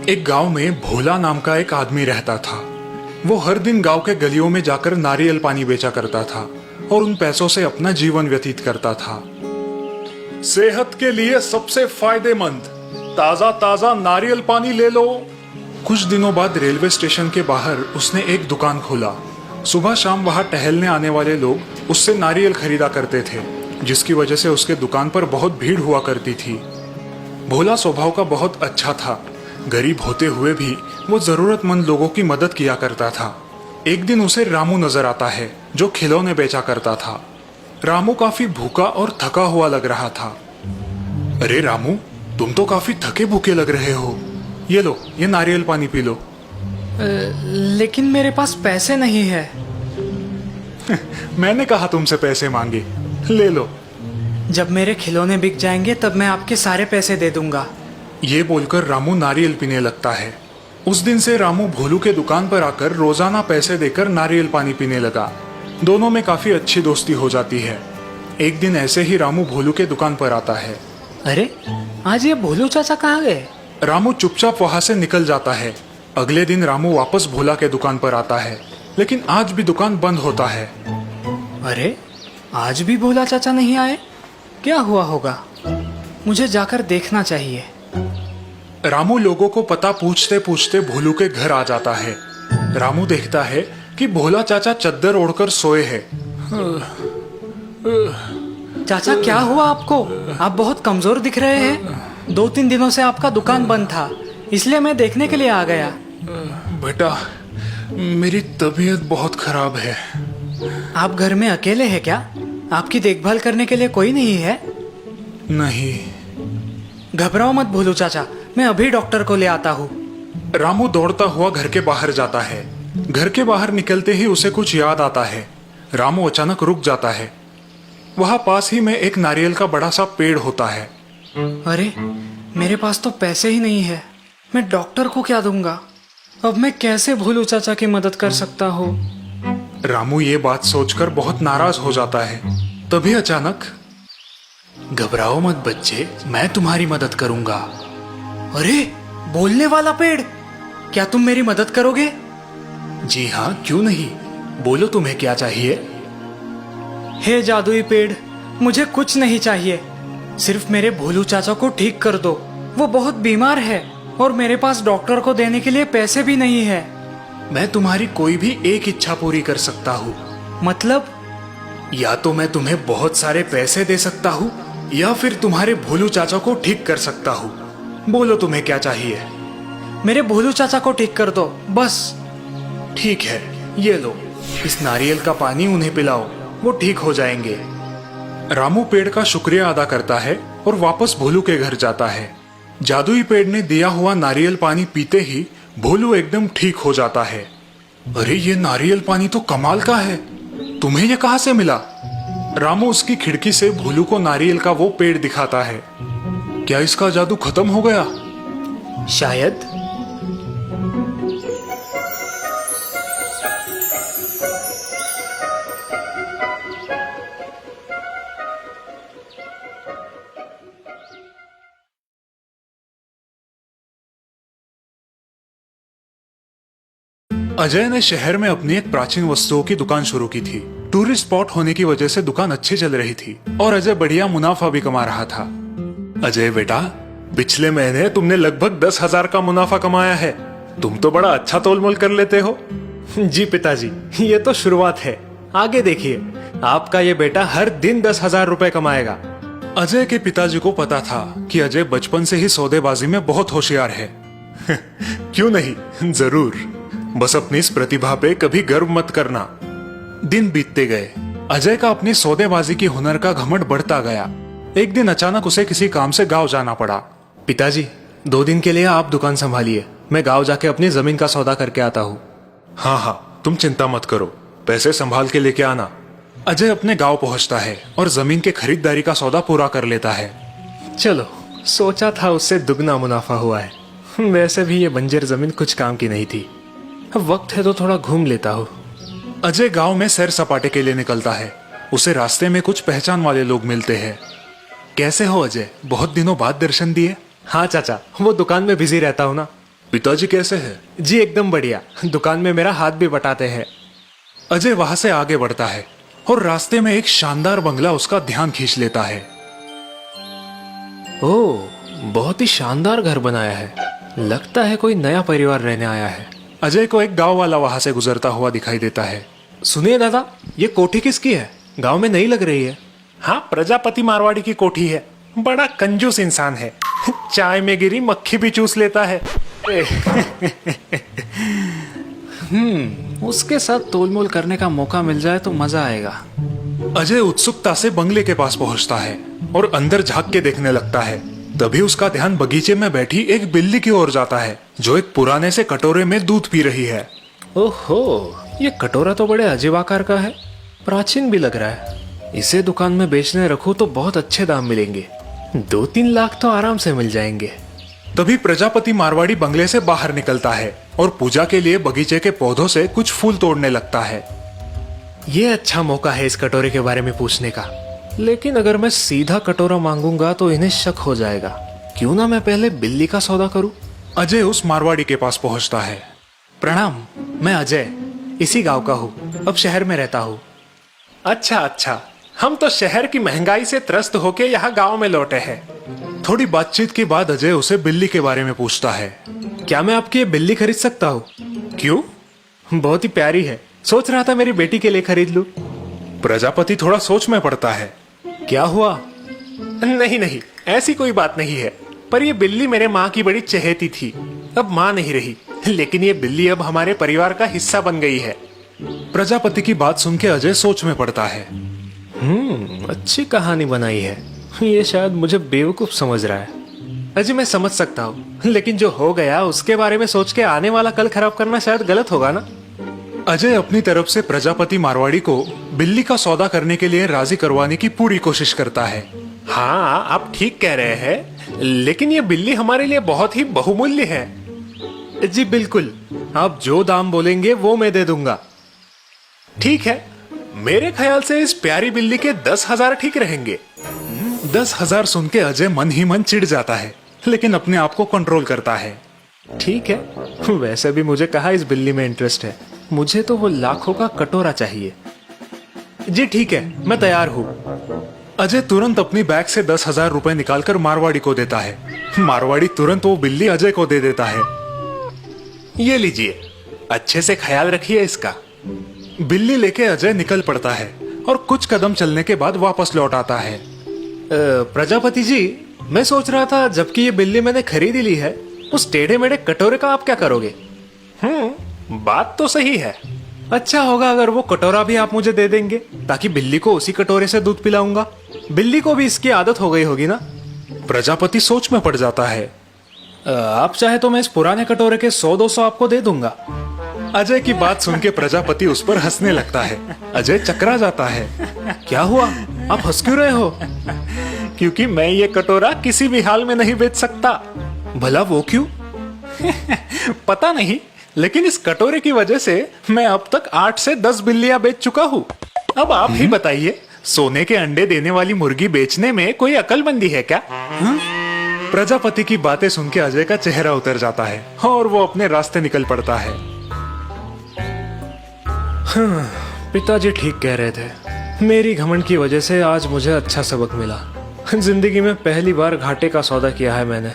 एक गांव में भोला नाम का एक आदमी रहता था। वो हर दिन गांव के गलियों में जाकर नारियल पानी बेचा करता था और उन पैसों से अपना जीवन व्यतीत करता था। सेहत के लिए सबसे फायदेमंद ताजा ताजा नारियल पानी ले लो। कुछ दिनों बाद रेलवे स्टेशन के बाहर उसने एक दुकान खोला। सुबह शाम वहां टहलने आने वाले लोग उससे नारियल खरीदा करते थे, जिसकी वजह से उसके दुकान पर बहुत भीड़ हुआ करती थी। भोला स्वभाव का बहुत अच्छा था। गरीब होते हुए भी वो जरूरतमंद लोगों की मदद किया करता था। एक दिन उसे रामू नजर आता है, जो खिलौने बेचा करता था। रामू काफी भूखा और थका हुआ लग रहा था। अरे रामू, तुम तो काफी थके भूखे लग रहे हो। ये लो, ये नारियल पानी पी लो। लेकिन मेरे पास पैसे नहीं है। मैंने कहा तुमसे पैसे मांगे, ले लो। जब मेरे खिलौने बिक जाएंगे तब मैं आपके सारे पैसे दे दूंगा। ये बोलकर रामू नारियल पीने लगता है। उस दिन से रामू भोलू के दुकान पर आकर रोजाना पैसे देकर नारियल पानी पीने लगा। दोनों में काफी अच्छी दोस्ती हो जाती है। एक दिन ऐसे ही रामू भोलू के दुकान पर आता है। अरे, आज ये भोलू चाचा कहाँ गए? रामू चुपचाप वहां से निकल जाता है। अगले दिन रामू वापस भोला के दुकान पर आता है, लेकिन आज भी दुकान बंद होता है। अरे, आज भी भोला चाचा नहीं आए? क्या हुआ होगा? मुझे जाकर देखना चाहिए। रामू लोगों को पता पूछते पूछते भोलू के घर आ जाता है। रामू देखता है कि भोला चाचा चद्दर ओढ़कर सोए हैं। चाचा, क्या हुआ आपको? आप बहुत कमजोर दिख रहे हैं। 2-3 दिनों से आपका दुकान बंद था, इसलिए मैं देखने के लिए आ गया। बेटा, मेरी तबीयत बहुत खराब है। आप घर में अकेले हैं क्या? आपकी देखभाल करने के लिए कोई नहीं है? नहीं। घबराओ मत भोलू चाचा, मैं अभी डॉक्टर को ले आता हूँ। रामू दौड़ता हुआ घर के बाहर जाता है। घर के बाहर निकलते ही उसे कुछ याद आता है। रामू अचानक रुक जाता है। वहां पास ही में एक नारियल का बड़ा सा पेड़ होता है। अरे, मेरे पास तो पैसे ही नहीं है। मैं डॉक्टर को क्या दूंगा? अब मैं कैसे भोलू चाचा की मदद कर सकता हूँ? रामू ये बात सोचकर बहुत नाराज हो जाता है। तभी अचानक, घबराओ मत बच्चे, मैं तुम्हारी मदद करूंगा। अरे, बोलने वाला पेड़, क्या तुम मेरी मदद करोगे? जी हाँ, क्यों नहीं। बोलो, तुम्हें क्या चाहिए? हे जादुई पेड़, मुझे कुछ नहीं चाहिए। सिर्फ मेरे भोलू चाचा को ठीक कर दो। वो बहुत बीमार है और मेरे पास डॉक्टर को देने के लिए पैसे भी नहीं है। मैं तुम्हारी कोई भी एक इच्छा पूरी कर सकता हूँ। मतलब? या तो मैं तुम्हें बहुत सारे पैसे दे सकता हूँ, या फिर तुम्हारे भोलू चाचा को ठीक कर सकता हूँ। बोलो, तुम्हें क्या चाहिए? मेरे भोलू चाचा को ठीक कर दो, बस। ठीक है, ये लो, इस नारियल का पानी उन्हें पिलाओ, वो ठीक हो जाएंगे। रामू पेड़ का शुक्रिया अदा करता है और वापस भोलू के घर जाता है। जादुई पेड़ ने दिया हुआ नारियल पानी पीते ही भोलू एकदम ठीक हो जाता है। अरे, ये नारियल पानी तो कमाल का है। तुम्हें ये कहाँ से मिला? रामू उसकी खिड़की से भोलू को नारियल का वो पेड़ दिखाता है। क्या इसका जादू खत्म हो गया? शायद। अजय ने शहर में अपनी एक प्राचीन वस्तुओं की दुकान शुरू की थी। टूरिस्ट स्पॉट होने की वजह से दुकान अच्छी चल रही थी और अजय बढ़िया मुनाफा भी कमा रहा था। अजय बेटा, पिछले महीने तुमने लगभग 10,000 का मुनाफा कमाया है। तुम तो बड़ा अच्छा तोलमोल कर लेते हो। जी पिताजी, ये तो शुरुआत है। आगे देखिए, आपका ये बेटा हर दिन 10,000 रुपए कमाएगा। अजय के पिताजी को पता था कि अजय बचपन से ही सौदेबाजी में बहुत होशियार है। क्यों नहीं, जरूर। बस अपनी इस प्रतिभा पे कभी गर्व मत करना। दिन बीतते गए। अजय का अपनी सौदेबाजी की हुनर का घमंड बढ़ता गया। एक दिन अचानक उसे किसी काम से गांव जाना पड़ा। पिताजी, 2 दिन के लिए आप दुकान संभालिए, मैं गांव जाके अपनी जमीन का सौदा करके आता हूँ। हाँ हाँ, तुम चिंता मत करो, पैसे संभाल के लेके आना। अजय अपने गांव पहुंचता है और जमीन के खरीदारी का सौदा पूरा कर लेता है। चलो, सोचा था उससे दुगना मुनाफा हुआ है। वैसे भी ये बंजर जमीन कुछ काम की नहीं थी। अब वक्त है तो थोड़ा घूम लेता हूँ। अजय गांव में सैर सपाटे के लिए निकलता है। उसे रास्ते में कुछ पहचान वाले लोग मिलते हैं। कैसे हो अजय, बहुत दिनों बाद दर्शन दिए। हाँ चाचा, वो दुकान में बिजी रहता हूँ ना। पिताजी कैसे हैं? जी एकदम बढ़िया, दुकान में मेरा हाथ भी बटाते हैं। अजय वहां से आगे बढ़ता है और रास्ते में एक शानदार बंगला उसका ध्यान खींच लेता है। ओह, बहुत ही शानदार घर बनाया है। लगता है कोई नया परिवार रहने आया है। अजय को एक गांव वाला वहां से गुजरता हुआ दिखाई देता है। सुनिए दादा, ये कोठी किसकी है? गांव में नहीं लग रही है। हाँ, प्रजापति मारवाड़ी की कोठी है। बड़ा कंजूस इंसान है। चाय में गिरी मक्खी भी चूस लेता है। उसके साथ तोलमोल करने का मौका मिल जाए तो मजा आएगा। अजय उत्सुकता से बंगले के पास पहुंचता है और अंदर झांक के देखने लगता है। तभी उसका ध्यान बगीचे में बैठी एक बिल्ली की ओर जाता है जो एक पुराने से कटोरे में दूध पी रही है। ओहो, ये कटोरा तो बड़े अजीब आकार का है, प्राचीन भी लग रहा है। इसे दुकान में बेचने रखूं तो बहुत अच्छे दाम मिलेंगे। 2-3 लाख तो आराम से मिल जाएंगे। तभी प्रजापति मारवाड़ी बंगले से बाहर निकलता है और पूजा के लिए बगीचे के पौधों से कुछ फूल तोड़ने लगता है। ये अच्छा मौका है इस कटोरे के बारे में पूछने का, लेकिन अगर मैं सीधा कटोरा मांगूंगा तो इन्हें शक हो जाएगा। क्यों ना मैं पहले बिल्ली का सौदा करूं? अजय उस मारवाड़ी के पास पहुंचता है। प्रणाम, मैं अजय, इसी गांव का हूँ, अब शहर में रहता हूँ। अच्छा, हम तो शहर की महंगाई से त्रस्त होके यहाँ गांव में लौटे हैं। थोड़ी बातचीत के बाद अजय उसे बिल्ली के बारे में पूछता है। क्या मैं आपकी ये बिल्ली खरीद सकता हूँ? क्यों? बहुत ही प्यारी है, सोच रहा था मेरी बेटी के लिए खरीद लूं। प्रजापति थोड़ा सोच में पड़ता है। क्या हुआ? नहीं, ऐसी कोई बात नहीं है। पर ये बिल्ली मेरे माँ की बड़ी चहेती थी, अब माँ नहीं रही, लेकिन ये बिल्ली अब हमारे परिवार का हिस्सा बन गई है। प्रजापति की बात सुन के अजय सोच में पड़ता है। अच्छी कहानी बनाई है। ये शायद मुझे बेवकूफ समझ रहा है। अजी मैं समझ सकता हूँ, लेकिन जो हो गया उसके बारे में सोच के आने वाला कल खराब करना शायद गलत होगा ना। अजय अपनी तरफ से प्रजापति मारवाड़ी को बिल्ली का सौदा करने के लिए राजी करवाने की पूरी कोशिश करता है। हाँ, आप ठीक कह रहे हैं, लेकिन ये बिल्ली हमारे लिए बहुत ही बहुमूल्य है। जी बिल्कुल, आप जो दाम बोलेंगे वो मैं दे दूंगा। ठीक है, मेरे ख्याल से इस प्यारी बिल्ली के 10,000 ठीक रहेंगे। 10,000 सुन के अजय मन ही मन चिढ़ जाता है, लेकिन अपने आप को कंट्रोल करता है। ठीक है, वैसे भी मुझे कहाँ इस बिल्ली में इंटरेस्ट है। मुझे तो वो लाखों का कटोरा चाहिए। जी ठीक है, मैं तैयार हूँ। अजय तुरंत अपनी बैग से 10,000 रुपए निकालकर मारवाड़ी को देता है। मारवाड़ी तुरंत वो बिल्ली अजय को दे देता है। ये लीजिए, अच्छे से ख्याल रखिए इसका। बिल्ली लेके अजय निकल पड़ता है और कुछ कदम चलने के बाद वापस लौट आता है। प्रजापति जी, मैं सोच रहा था जबकि ये बिल्ली मैंने खरीद ली है, उस टेढ़े मेढ़े कटोरे का आप क्या करोगे? बात तो सही है। अच्छा होगा अगर वो कटोरा भी आप मुझे दे देंगे, ताकि बिल्ली को उसी कटोरे से दूध पिलाऊंगा। बिल्ली को भी इसकी आदत हो गई होगी ना। प्रजापति सोच में पड़ जाता है। आप चाहे तो मैं इस पुराने कटोरे के 100-200 आपको दे दूंगा। अजय की बात सुन के प्रजापति उस पर हंसने लगता है। अजय चकरा जाता है। क्या हुआ, आप हंस क्यों रहे हो? क्योंकि मैं ये कटोरा किसी भी हाल में नहीं बेच सकता। भला वो क्यों? पता नहीं, लेकिन इस कटोरे की वजह से मैं अब तक 8 से 10 बिल्लियां बेच चुका हूँ। अब आप ही बताइए, सोने के अंडे देने वाली मुर्गी बेचने में कोई अकलमंदी है क्या? प्रजापति की बातें सुन के अजय का चेहरा उतर जाता है और वो अपने रास्ते निकल पड़ता है। पिताजी ठीक कह रहे थे। मेरी घमंड की वजह से आज मुझे अच्छा सबक मिला। जिंदगी में पहली बार घाटे का सौदा किया है मैंने।